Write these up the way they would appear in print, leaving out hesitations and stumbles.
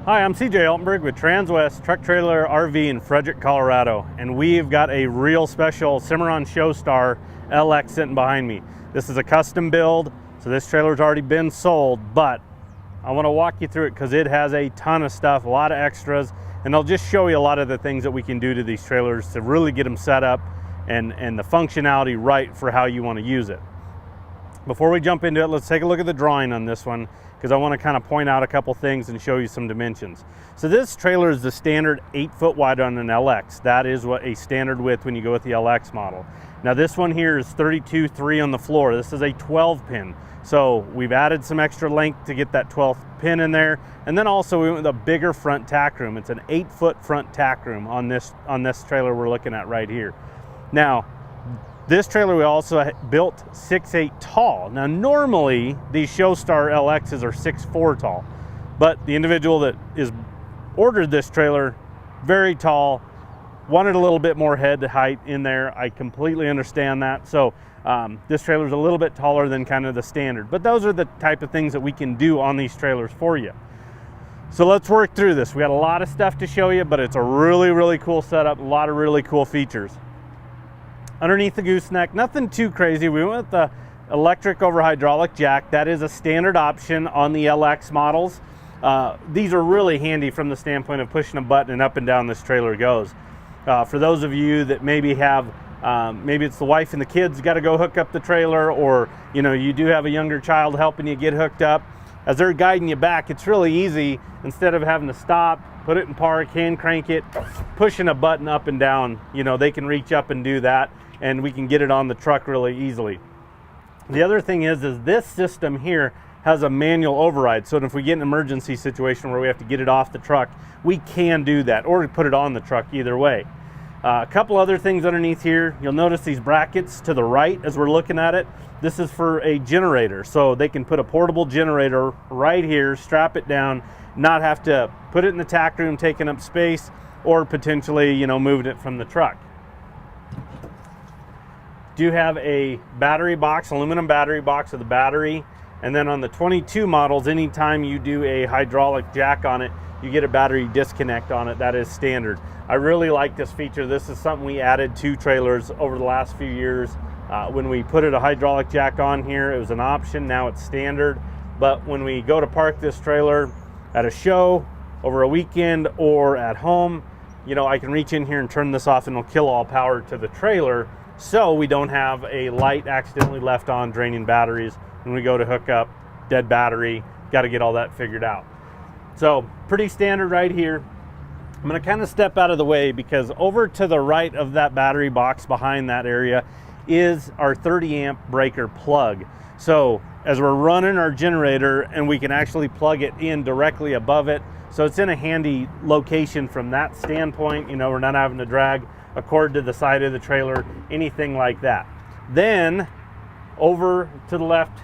Hi, I'm CJ Altenberg with Transwest Truck Trailer RV in Frederick, Colorado, and we've got a real special Cimarron Showstar LX sitting behind me. This is a custom build, so this trailer's already been sold, but I want to walk you through it because it has a ton of stuff, a lot of extras, and I'll just show you a lot of the things that we can do to these trailers to really get them set up and the functionality right for how you want to use it. Before we jump into it, let's take a look at the drawing on this one, because I want to kind of point out a couple things and show you some dimensions. So this trailer is the standard 8-foot wide on an LX. That is what a standard width when you go with the LX model. Now this one here is 32.3 on the floor. This is a 12 pin. So we've added some extra length to get that 12th pin in there. And then also we went with a bigger front tack room. It's an 8-foot front tack room on this trailer we're looking at right here. Now, this trailer we also built 6'8" tall. Now normally these Showstar LXs are 6'4" tall, but the individual that ordered this trailer, very tall, wanted a little bit more head height in there. I completely understand that. So this trailer is a little bit taller than kind of the standard, but those are the type of things that we can do on these trailers for you. So let's work through this. We got a lot of stuff to show you, but it's a really, really cool setup, a lot of really cool features. Underneath the gooseneck, nothing too crazy. We went with the electric over hydraulic jack. That is a standard option on the LX models. These are really handy from the standpoint of pushing a button and up and down this trailer goes. For those of you that maybe have, maybe it's the wife and the kids got to go hook up the trailer, or you do have a younger child helping you get hooked up, as they're guiding you back, it's really easy. Instead of having to stop, put it in park, hand crank it, pushing a button up and down, they can reach up and do that, and we can get it on the truck really easily. The other thing is this system here has a manual override, so if we get an emergency situation where we have to get it off the truck, we can do that, or put it on the truck, either way. A couple other things underneath here. You'll notice these brackets to the right as we're looking at it. This is for a generator, so they can put a portable generator right here, strap it down, not have to put it in the tack room taking up space, or potentially moving it from the truck. Do have a battery box, aluminum battery box with a battery, and then on the 22 models, anytime you do a hydraulic jack on it, you get a battery disconnect on it. That is standard. I really like this feature. This is something we added to trailers over the last few years. When we put a hydraulic jack on here, it was an option. Now it's standard. But when we go to park this trailer at a show, over a weekend, or at home, I can reach in here and turn this off, and it'll kill all power to the trailer, so we don't have a light accidentally left on draining batteries when we go to hook up. Dead battery, got to get all that figured out. So pretty standard right here. I'm going to kind of step out of the way, because over to the right of that battery box behind that area is our 30 amp breaker plug. So as we're running our generator, and we can actually plug it in directly above it, so it's in a handy location from that standpoint. We're not having to drag a cord to the side of the trailer, anything like that. Then over to the left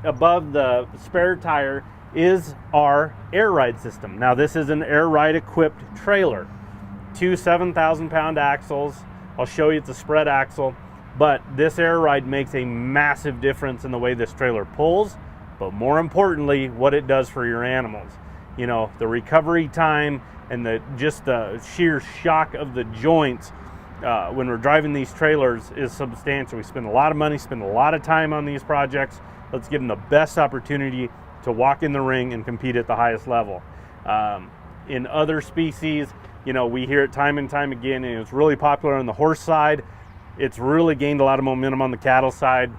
above the spare tire is our air ride system. Now this is an air ride equipped trailer. 2 7,000-pound axles. I'll show you it's a spread axle, but this air ride makes a massive difference in the way this trailer pulls, but more importantly, what it does for your animals. The recovery time and just the sheer shock of the joints when we're driving these trailers is substantial. We spend a lot of money, spend a lot of time on these projects. Let's give them the best opportunity to walk in the ring and compete at the highest level. In other species, we hear it time and time again, and it's really popular on the horse side. It's really gained a lot of momentum on the cattle side.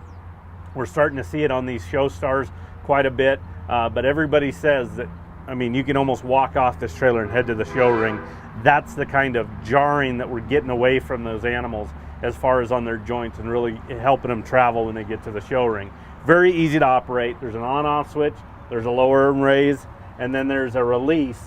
We're starting to see it on these Showstars quite a bit, but everybody says that, you can almost walk off this trailer and head to the show ring. That's the kind of jarring that we're getting away from those animals as far as on their joints, and really helping them travel when they get to the show ring. Very easy to operate. There's an on-off switch, there's a lower and raise, and then there's a release.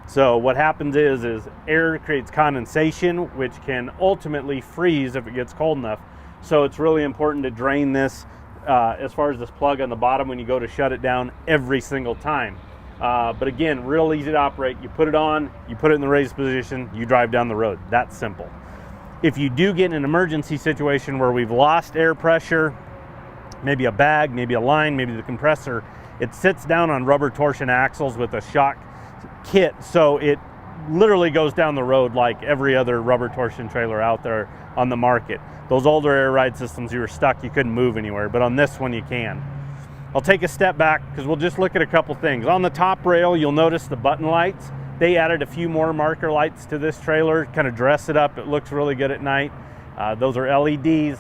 So what happens is air creates condensation, which can ultimately freeze if it gets cold enough. So it's really important to drain this as far as this plug on the bottom when you go to shut it down every single time. But again, real easy to operate. You put it on, you put it in the raised position, you drive down the road. That's simple. If you do get in an emergency situation where we've lost air pressure, maybe a bag, maybe a line, maybe the compressor, it sits down on rubber torsion axles with a shock kit, so it literally goes down the road like every other rubber torsion trailer out there on the market. Those older air ride systems, you were stuck, you couldn't move anywhere, but on this one you can. I'll take a step back because we'll just look at a couple things. On the top rail, you'll notice the button lights. They added a few more marker lights to this trailer, kind of dress it up. It looks really good at night. Those are LEDs.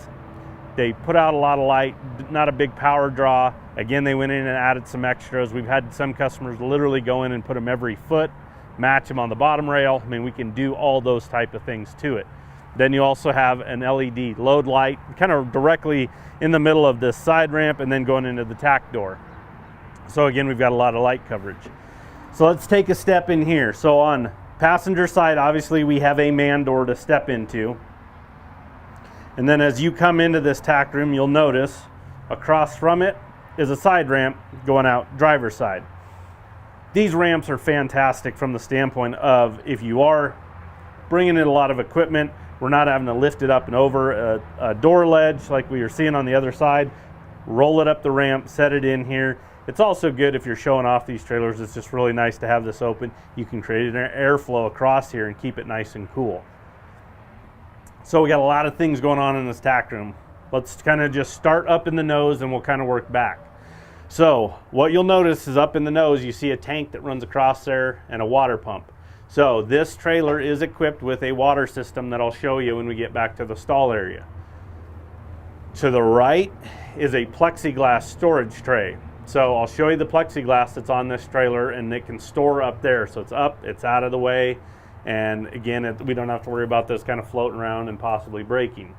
They put out a lot of light, not a big power draw. Again, they went in and added some extras. We've had some customers literally go in and put them every foot, match them on the bottom rail. I mean, we can do all those type of things to it. Then you also have an LED load light kind of directly in the middle of this side ramp and then going into the tack door. So again, we've got a lot of light coverage. So let's take a step in here. So on passenger side, obviously we have a man door to step into. And then as you come into this tack room, you'll notice across from it is a side ramp going out driver's side. These ramps are fantastic from the standpoint of if you are bringing in a lot of equipment, we're not having to lift it up and over a door ledge like we were seeing on the other side. Roll it up the ramp, set it in here. It's also good if you're showing off these trailers. It's just really nice to have this open. You can create an airflow across here and keep it nice and cool. So we got a lot of things going on in this tack room. Let's kind of just start up in the nose and we'll kind of work back. So what you'll notice is up in the nose, you see a tank that runs across there and a water pump. So this trailer is equipped with a water system that I'll show you when we get back to the stall area. To the right is a plexiglass storage tray. So I'll show you the plexiglass that's on this trailer and it can store up there. So it's up, it's out of the way. And again, we don't have to worry about this kind of floating around and possibly breaking.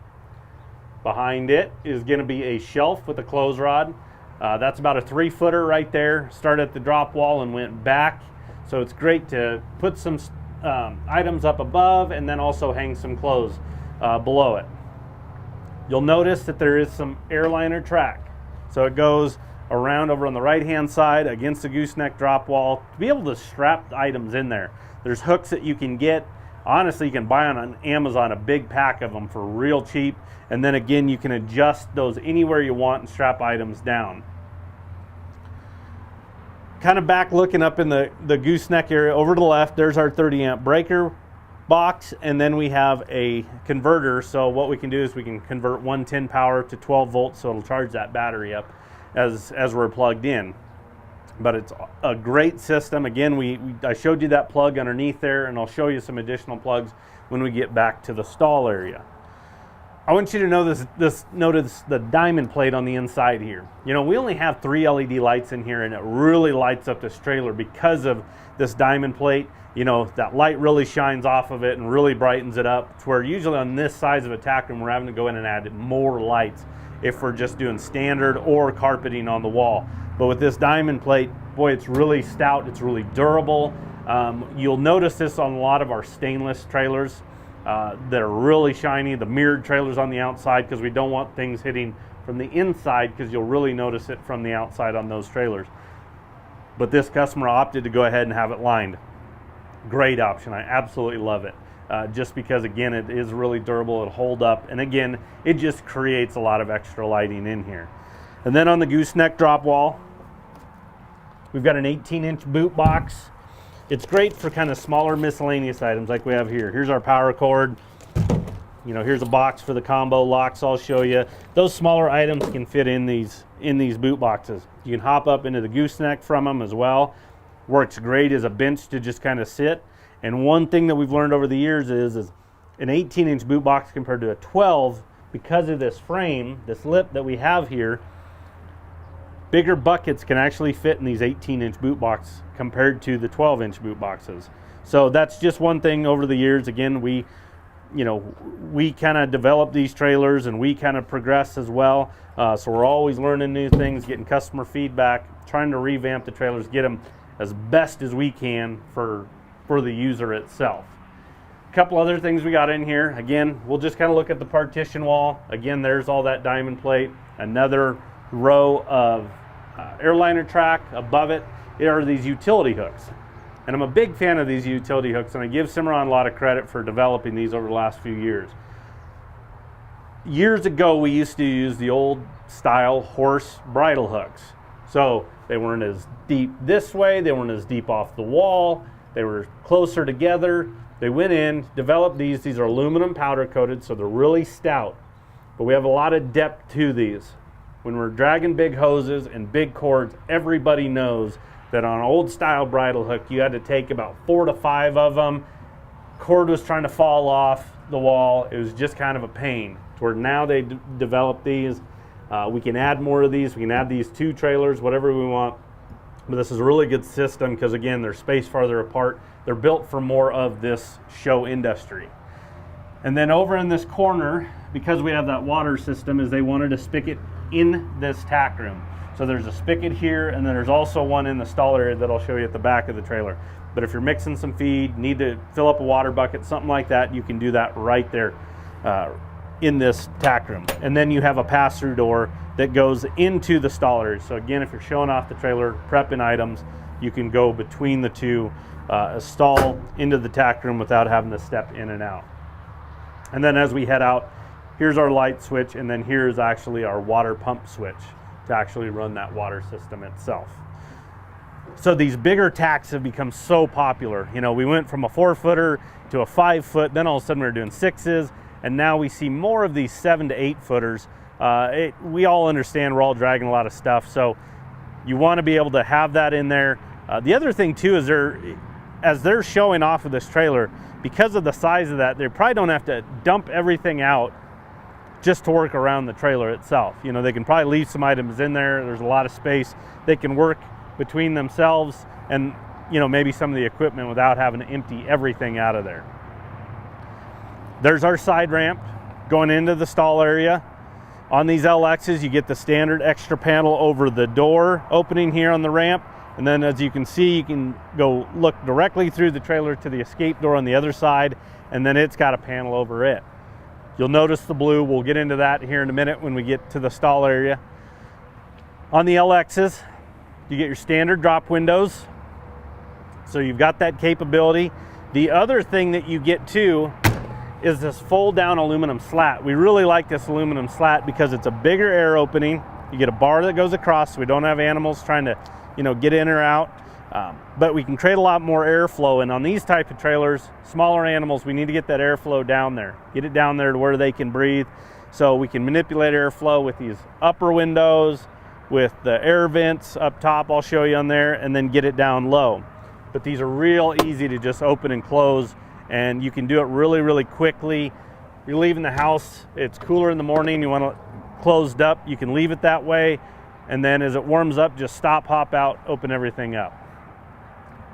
Behind it is going to be a shelf with a clothes rod. That's about a 3-footer right there. Started at the drop wall and went back. So it's great to put some items up above and then also hang some clothes below it. You'll notice that there is some airliner track. So it goes around over on the right hand side against the gooseneck drop wall to be able to strap items in there. There's hooks that you can get. Honestly, you can buy on Amazon a big pack of them for real cheap. And then again, you can adjust those anywhere you want and strap items down. Kind of back looking up in the gooseneck area over to the left, there's our 30 amp breaker box, and then we have a converter. So what we can do is we can convert 110 power to 12 volts, so it'll charge that battery up as we're plugged in. But it's a great system. Again, I showed you that plug underneath there, and I'll show you some additional plugs when we get back to the stall area. I want you to know notice the diamond plate on the inside here. You know, we only have 3 LED lights in here, and it really lights up this trailer because of this diamond plate. You know, that light really shines off of it and really brightens it up. It's where usually on this size of a tack room, we're having to go in and add more lights if we're just doing standard or carpeting on the wall. But with this diamond plate, boy, it's really stout, it's really durable. You'll notice this on a lot of our stainless trailers. That are really shiny, the mirrored trailers on the outside, because we don't want things hitting from the inside, because you'll really notice it from the outside on those trailers. But this customer opted to go ahead and have it lined. Great option. I absolutely love it. Just because, again, it is really durable, it'll hold up, and again, it just creates a lot of extra lighting in here. And then on the gooseneck drop wall, we've got an 18-inch boot box. It's great for kind of smaller miscellaneous items like we have here. Here's our power cord. You know, here's a box for the combo locks I'll show you. Those smaller items can fit in these boot boxes. You can hop up into the gooseneck from them as well. Works great as a bench to just kind of sit. And one thing that we've learned over the years is an 18-inch boot box compared to a 12, because of this frame, this lip that we have here, bigger buckets can actually fit in these 18-inch boot boxes compared to the 12-inch boot boxes. So that's just one thing over the years. Again, we kind of develop these trailers and we kind of progress as well. So we're always learning new things, getting customer feedback, trying to revamp the trailers, get them as best as we can for the user itself. A couple other things we got in here. Again, we'll just kind of look at the partition wall. Again, there's all that diamond plate. Another row of airliner track. Above it are these utility hooks. And I'm a big fan of these utility hooks, and I give Cimarron a lot of credit for developing these over the last few years. Years ago, we used to use the old style horse bridle hooks. So they weren't as deep this way, they weren't as deep off the wall, They were closer together. They went in, developed these. These are aluminum powder coated, so they're really stout. But we have a lot of depth to these. When we're dragging big hoses and big cords, everybody knows that on an old style bridle hook, you had to take about 4 to 5 of them. Cord was trying to fall off the wall. It was just kind of a pain. To where now they developed these. We can add more of these. We can add these 2 trailers, whatever we want. But this is a really good system because, again, they're spaced farther apart. They're built for more of this show industry. And then over in this corner, because we have that water system, is they wanted a spigot in this tack room. So there's a spigot here, and then there's also one in the stall area that I'll show you at the back of the trailer. But if you're mixing some feed, need to fill up a water bucket, something like that, you can do that right there in this tack room. And then you have a pass-through door that goes into the stall area. So again, if you're showing off the trailer, prepping items, you can go between the two, a stall into the tack room without having to step in and out. And then as we head out, here's our light switch, and then here's actually our water pump switch to actually run that water system itself. So these bigger tacks have become so popular. You know, we went from a 4-footer to a 5-foot, then all of a sudden we were doing 6s, and now we see more of these 7 to 8 footers. We all understand we're all dragging a lot of stuff, so you want to be able to have that in there. The other thing too is as they're showing off of this trailer, because of the size of that, they probably don't have to dump everything out just to work around the trailer itself. You know, they can probably leave some items in there. There's a lot of space. They can work between themselves and, you know, maybe some of the equipment without having to empty everything out of there. There's our side ramp going into the stall area. On these LXs, you get the standard extra panel over the door opening here on the ramp. And then as you can see, you can go look directly through the trailer to the escape door on the other side, and then it's got a panel over it. You'll notice the blue. We'll get into that here in a minute when we get to the stall area. On the LXs, you get your standard drop windows. So you've got that capability. The other thing that you get too is this fold down aluminum slat. We really like this aluminum slat because it's a bigger air opening. You get a bar that goes across so we don't have animals trying to, you know, get in or out. But we can create a lot more airflow, and on these type of trailers, smaller animals, we need to get that airflow down there. Get it down there to where they can breathe. So we can manipulate airflow with these upper windows, with the air vents up top, I'll show you on there, and then get it down low. But these are real easy to just open and close, and you can do it really, really quickly. You're leaving the house, it's cooler in the morning, you want it closed up, you can leave it that way, and then as it warms up, just stop, hop out, open everything up.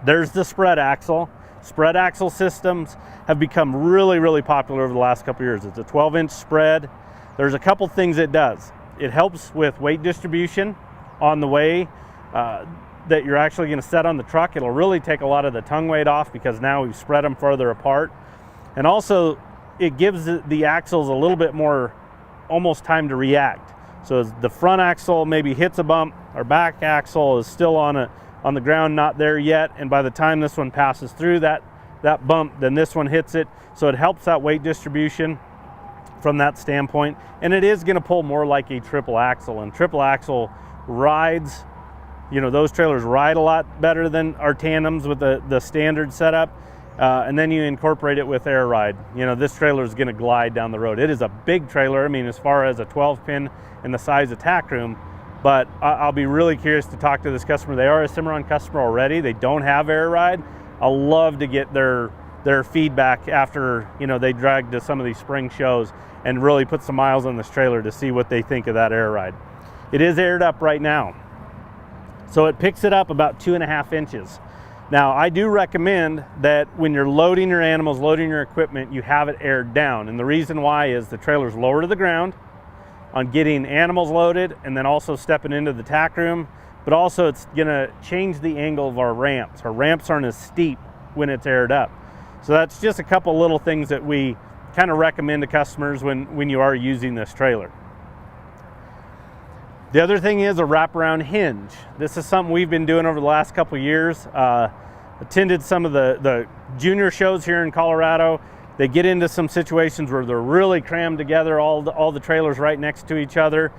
There's the spread axle. Spread axle systems have become really, really popular over the last couple of years. It's a 12-inch spread. There's a couple things it does. It helps with weight distribution on the way that you're actually going to set on the truck. It'll really take a lot of the tongue weight off because now we've spread them further apart. And also, it gives the axles a little bit more almost time to react. So as the front axle maybe hits a bump, our back axle is still on the ground, not there yet, and by the time this one passes through that bump, then this one hits it. So it helps that weight distribution from that standpoint, and it is going to pull more like a triple axle, and triple axle rides, you know, those trailers ride a lot better than our tandems with the standard setup, and then you incorporate it with air ride. You know, this trailer is going to glide down the road. It is a big trailer, I mean, as far as a 12-pin and the size of tack room, but I'll be really curious to talk to this customer. They are a Cimarron customer already. They don't have air ride. I'll love to get their feedback after, you know, they drag to some of these spring shows and really put some miles on this trailer to see what they think of that air ride. It is aired up right now, so it picks it up about 2.5 inches. Now, I do recommend that when you're loading your animals, loading your equipment, you have it aired down, and the reason why is the trailer's lower to the ground on getting animals loaded and then also stepping into the tack room, but also it's gonna change the angle of our ramps. Our ramps aren't as steep when it's aired up. So that's just a couple little things that we kind of recommend to customers when you are using this trailer. The other thing is a wraparound hinge. This is something we've been doing over the last couple of years. Attended some of the junior shows here in Colorado. They get into some situations where they're really crammed together, all the trailers right next to each other.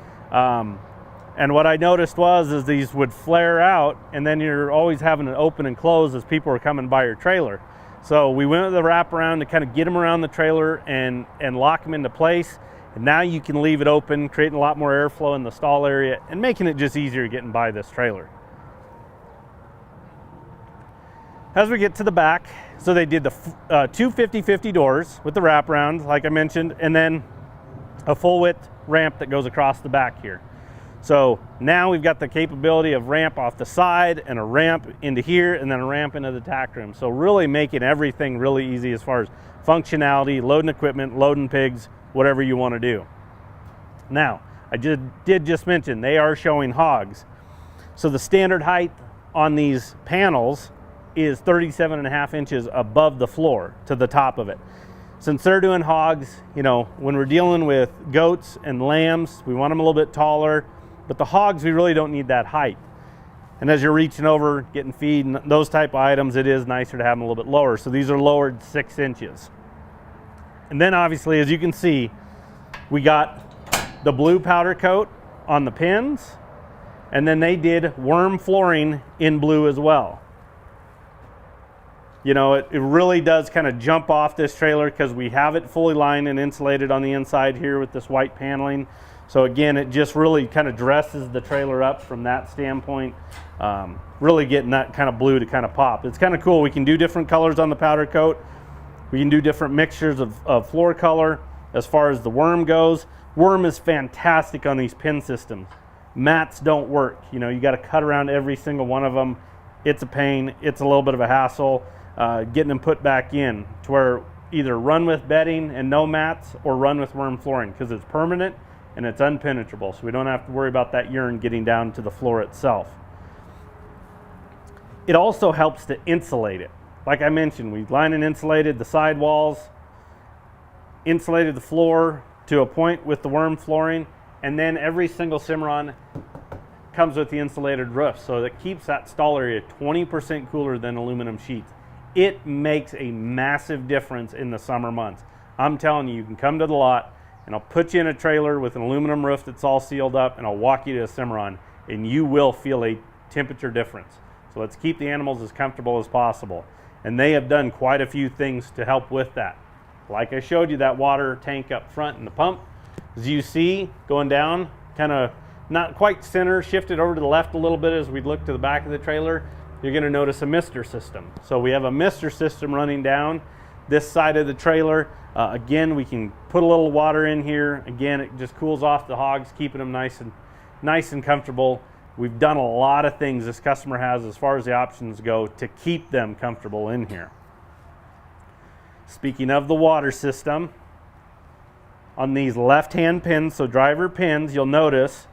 And what I noticed is these would flare out, and then you're always having to open and close as people are coming by your trailer. So we went with the wraparound to kind of get them around the trailer and lock them into place. And now you can leave it open, creating a lot more airflow in the stall area and making it just easier getting by this trailer. As we get to the back, so they did the two 50/50 doors with the wraparound, like I mentioned, and then a full width ramp that goes across the back here. So now we've got the capability of ramp off the side and a ramp into here and then a ramp into the tack room. So really making everything really easy as far as functionality, loading equipment, loading pigs, whatever you want to do. Now, I did just mention they are showing hogs. So the standard height on these panels is 37.5 inches above the floor to the top of it. Since they're doing hogs, you know, when we're dealing with goats and lambs, we want them a little bit taller, but the hogs, we really don't need that height. And as you're reaching over, getting feed and those type of items, it is nicer to have them a little bit lower. So these are lowered 6 inches. And then obviously, as you can see, we got the blue powder coat on the pins, and then they did worm flooring in blue as well. You know, it really does kind of jump off this trailer because we have it fully lined and insulated on the inside here with this white paneling. So again, it just really kind of dresses the trailer up from that standpoint, really getting that kind of blue to kind of pop. It's kind of cool. We can do different colors on the powder coat. We can do different mixtures of floor color. As far as the worm goes, worm is fantastic on these pin systems. Mats don't work. You know, you got to cut around every single one of them. It's a pain. It's a little bit of a hassle. Getting them put back in to where either run with bedding and no mats or run with worm flooring because it's permanent and it's unpenetrable, so we don't have to worry about that urine getting down to the floor itself. It also helps to insulate it. Like I mentioned, we line and insulated the side walls, insulated the floor to a point with the worm flooring, and then every single Cimarron comes with the insulated roof, so that keeps that stall area 20% cooler than aluminum sheets. It makes a massive difference in the summer months. I'm telling you, you can come to the lot and I'll put you in a trailer with an aluminum roof that's all sealed up and I'll walk you to a Cimarron and you will feel a temperature difference. So let's keep the animals as comfortable as possible. And they have done quite a few things to help with that. Like I showed you, that water tank up front and the pump, as you see going down, kind of not quite center, shifted over to the left a little bit as we look to the back of the trailer. You're going to notice a mister system. So we have a mister system running down this side of the trailer. Again, we can put a little water in here. Again, it just cools off the hogs, keeping them nice and comfortable. We've done a lot of things this customer has as far as the options go to keep them comfortable in here. Speaking of the water system, on these left-hand pins, so driver pins, you'll notice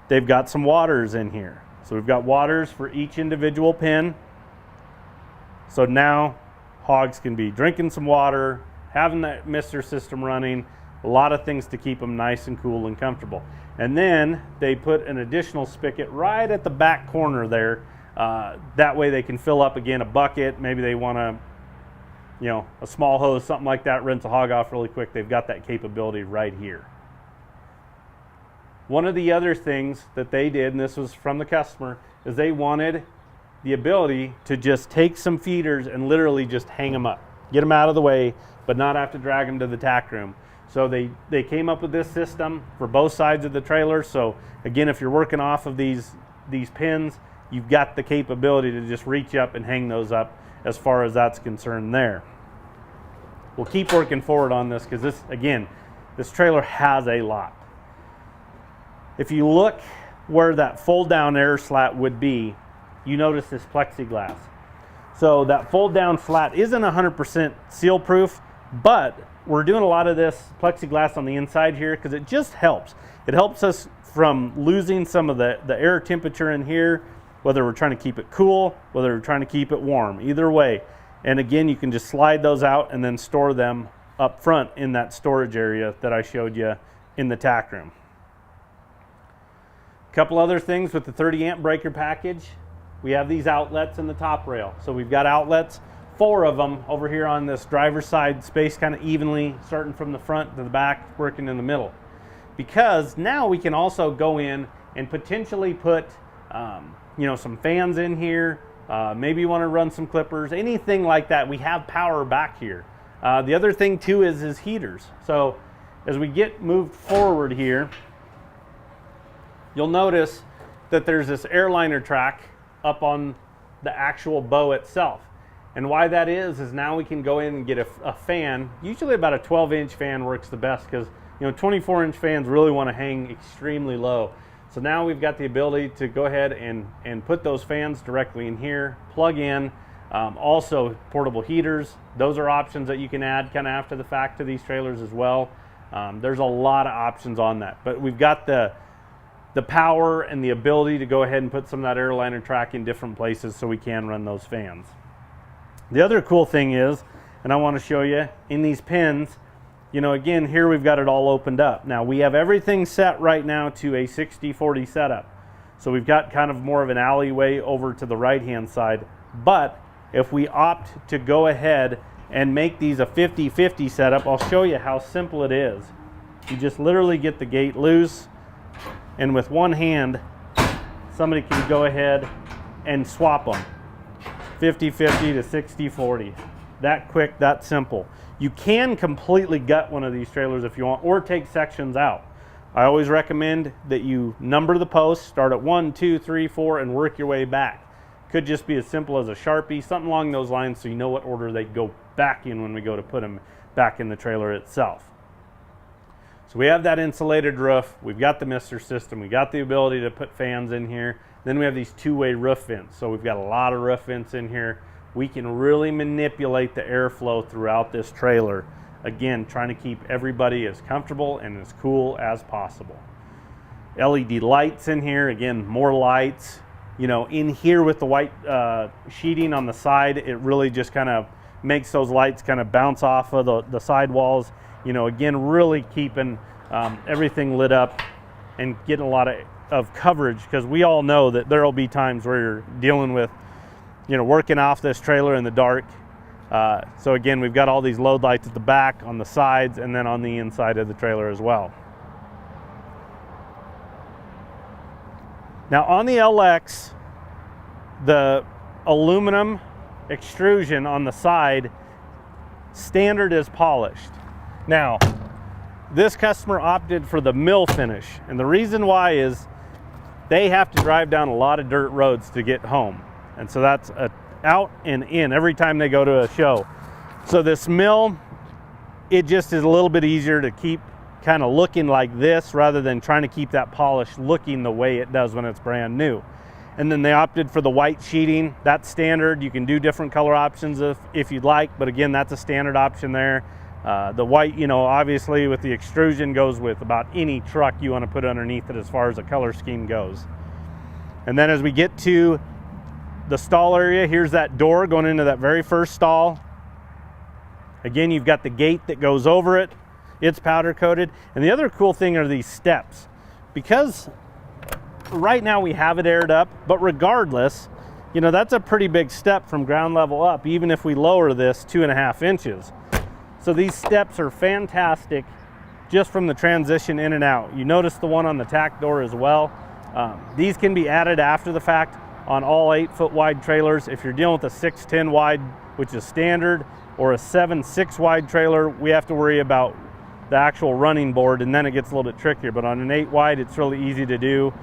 they've got some waters in here. So we've got waters for each individual pin. So now hogs can be drinking some water, having that mister system running, a lot of things to keep them nice and cool and comfortable. And then they put an additional spigot right at the back corner there. That way they can fill up again a bucket. Maybe they want to, you know, a small hose, something like that, rinse a hog off really quick. They've got that capability right here. One of the other things that they did, and this was from the customer, is they wanted the ability to just take some feeders and literally just hang them up. Get them out of the way, but not have to drag them to the tack room. So they came up with this system for both sides of the trailer. So again, if you're working off of these pins, you've got the capability to just reach up and hang those up as far as that's concerned there. We'll keep working forward on this because this trailer has a lot. If you look where that fold down air slat would be, you notice this plexiglass. So that fold down slat isn't 100% seal proof, but we're doing a lot of this plexiglass on the inside here because it just helps. It helps us from losing some of the air temperature in here, whether we're trying to keep it cool, whether we're trying to keep it warm, either way. And again, you can just slide those out and then store them up front in that storage area that I showed you in the tack room. A couple other things with the 30 amp breaker package. We have these outlets in the top rail. So we've got outlets, 4 of them over here on this driver's side, spaced kind of evenly, starting from the front to the back, working in the middle. Because now we can also go in and potentially put you know, some fans in here. Maybe you want to run some clippers, anything like that. We have power back here. The other thing too is heaters. So as we get moved forward here, you'll notice that there's this airliner track up on the actual bow itself. And why that is now we can go in and get a fan. Usually about a 12-inch fan works the best, because you know 24-inch fans really want to hang extremely low. So now we've got the ability to go ahead and put those fans directly in here, plug in. Also portable heaters, those are options that you can add kind of after the fact to these trailers as well. There's a lot of options on that, but we've got the power and the ability to go ahead and put some of that airliner track in different places so we can run those fans. The other cool thing is, and I want to show you, in these pins, you know, again, here we've got it all opened up. Now we have everything set right now to a 60-40 setup. So we've got kind of more of an alleyway over to the right-hand side. But if we opt to go ahead and make these a 50-50 setup, I'll show you how simple it is. You just literally get the gate loose, and with one hand, somebody can go ahead and swap them. 50-50 to 60-40. That quick, that simple. You can completely gut one of these trailers if you want, or take sections out. I always recommend that you number the posts, start at 1, 2, 3, 4, and work your way back. Could just be as simple as a Sharpie, something along those lines, so you know what order they go back in when we go to put them back in the trailer itself. So we have that insulated roof, we've got the mister system, we got the ability to put fans in here, then we have these two-way roof vents. So we've got a lot of roof vents in here. We can really manipulate the airflow throughout this trailer. Again, trying to keep everybody as comfortable and as cool as possible. LED lights in here, again, more lights. You know, in here with the white sheeting on the side, it really just kind of makes those lights kind of bounce off of the side walls. You know, again, really keeping everything lit up and getting a lot of coverage, because we all know that there will be times where you're dealing with, you know, working off this trailer in the dark. So again, we've got all these load lights at the back, on the sides, and then on the inside of the trailer as well. Now on the LX, the aluminum extrusion on the side, standard is polished. Now, this customer opted for the mill finish, and the reason why is they have to drive down a lot of dirt roads to get home. And so that's out and in every time they go to a show. So this mill, it just is a little bit easier to keep kind of looking like this, rather than trying to keep that polish looking the way it does when it's brand new. And then they opted for the white sheeting. That's standard. You can do different color options if you'd like, but again, that's a standard option there. The white, you know, obviously with the extrusion goes with about any truck you want to put underneath it as far as the color scheme goes. And then as we get to the stall area, here's that door going into that very first stall. Again, you've got the gate that goes over it. It's powder coated. And the other cool thing are these steps. Because right now we have it aired up, but regardless, you know, that's a pretty big step from ground level up, even if we lower this 2.5 inches. So these steps are fantastic just from the transition in and out. You notice the one on the Tack door as well. These can be added after the fact on all 8-foot wide trailers. If you're dealing with a 6'10" wide, which is standard, or a 7'6" wide trailer, we have to worry about the actual running board, and then it gets a little bit trickier. But on an 8 wide, it's really easy to do.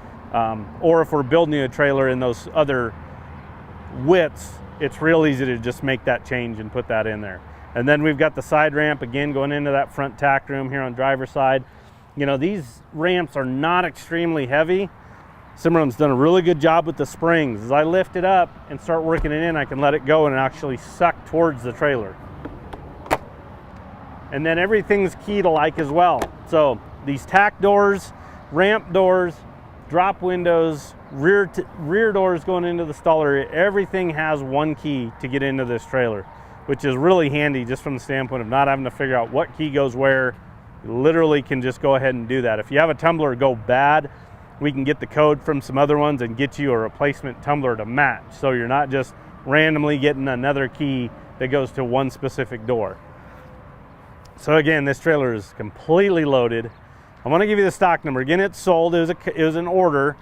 Or if we're building a trailer in those other widths, it's real easy to just make that change and put that in there. And then we've got the side ramp, again, going into that front tack room here on driver's side. You know, these ramps are not extremely heavy. Cimarron's done a really good job with the springs. As I lift it up and start working it in, I can let it go and actually suck towards the trailer. And then everything's key to like as well. So these tack doors, ramp doors, drop windows, rear doors going into the stall area, everything has one key to get into this trailer, which is really handy just from the standpoint of not having to figure out what key goes where. You literally can just go ahead and do that. If you have a tumbler go bad, we can get the code from some other ones and get you a replacement tumbler to match, so you're not just randomly getting another key that goes to one specific door. So again, this trailer is completely loaded. I want to give you the stock number. Again, it's sold. It was an order,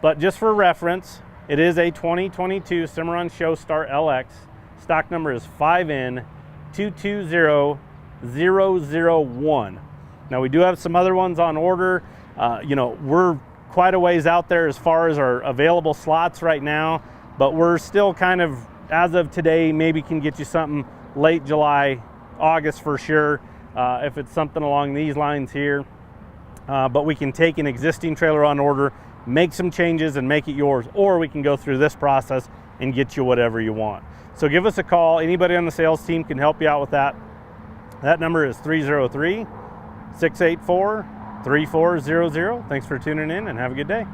but just for reference, it is a 2022 Cimarron Showstar LX. Stock number is 5N220001. Now we do have some other ones on order. You know, we're quite a ways out there as far as our available slots right now, but we're still kind of, as of today, maybe can get you something late July, August for sure, if it's something along these lines here. But we can take an existing trailer on order, make some changes and make it yours, or we can go through this process and get you whatever you want. So give us a call. Anybody on the sales team can help you out with that. That number is 303-684-3400. Thanks for tuning in and have a good day.